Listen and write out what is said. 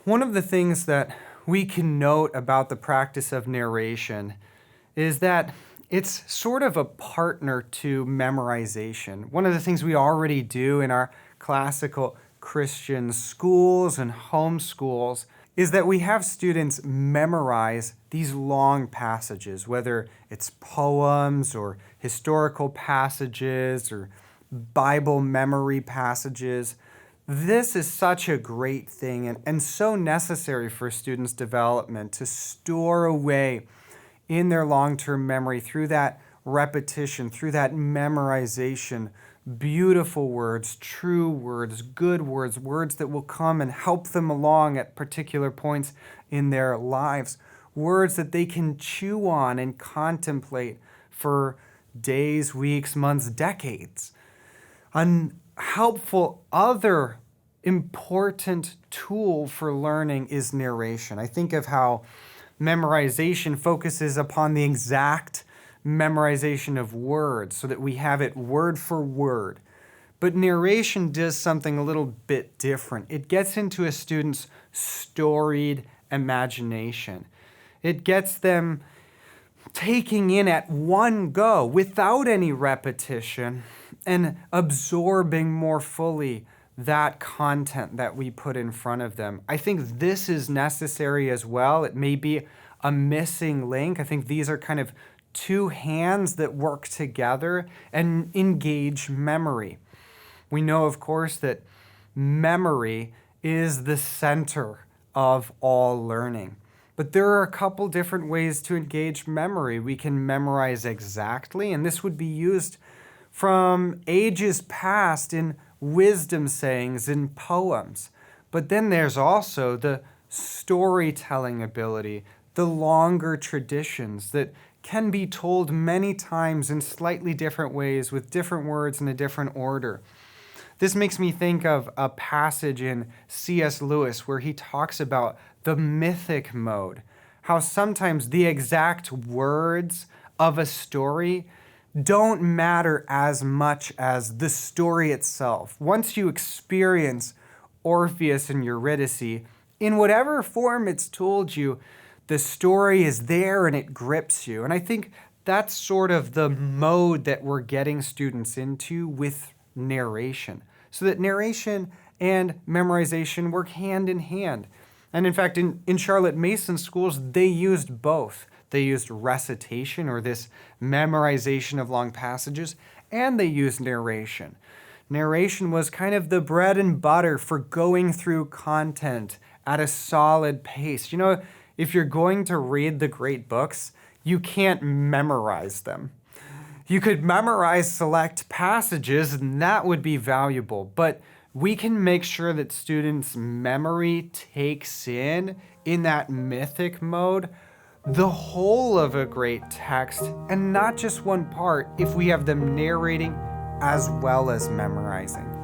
One of the things that we can note about the practice of narration is that it's sort of a partner to memorization. One of the things we already do in our classical Christian schools and homeschools is that we have students memorize these long passages, whether it's poems or historical passages or Bible memory passages. This is such a great thing and so necessary for students' development to store away in their long-term memory through that repetition, through that memorization, beautiful words, true words, good words, words that will come and help them along at particular points in their lives, words that they can chew on and contemplate for days, weeks, months, decades. A helpful other important tool for learning is narration. I think of how memorization focuses upon the exact memorization of words so that we have it word for word. But narration does something a little bit different. It gets into a student's storied imagination. It gets them taking in at one go without any repetition and absorbing more fully that content that we put in front of them. I think this is necessary as well. It may be a missing link. I think these are kind of two hands that work together and engage memory. We know, of course, that memory is the center of all learning. But there are a couple different ways to engage memory. We can memorize exactly, and this would be used from ages past in wisdom sayings in poems. But then there's also the storytelling ability, the longer traditions that can be told many times in slightly different ways with different words in a different order. This makes me think of a passage in C.S. Lewis where he talks about the mythic mode, how sometimes the exact words of a story don't matter as much as the story itself. Once you experience Orpheus and Eurydice, in whatever form it's told you, the story is there and it grips you. And I think that's sort of the mode that we're getting students into with narration, so that narration and memorization work hand in hand. And in fact, in Charlotte Mason schools, they used both. They used recitation, or this memorization of long passages, and they used narration. Narration was kind of the bread and butter for going through content at a solid pace. You know, if you're going to read the great books, you can't memorize them. You could memorize select passages, and that would be valuable, but we can make sure that students' memory takes in that mythic mode, the whole of a great text, and not just one part if we have them narrating as well as memorizing.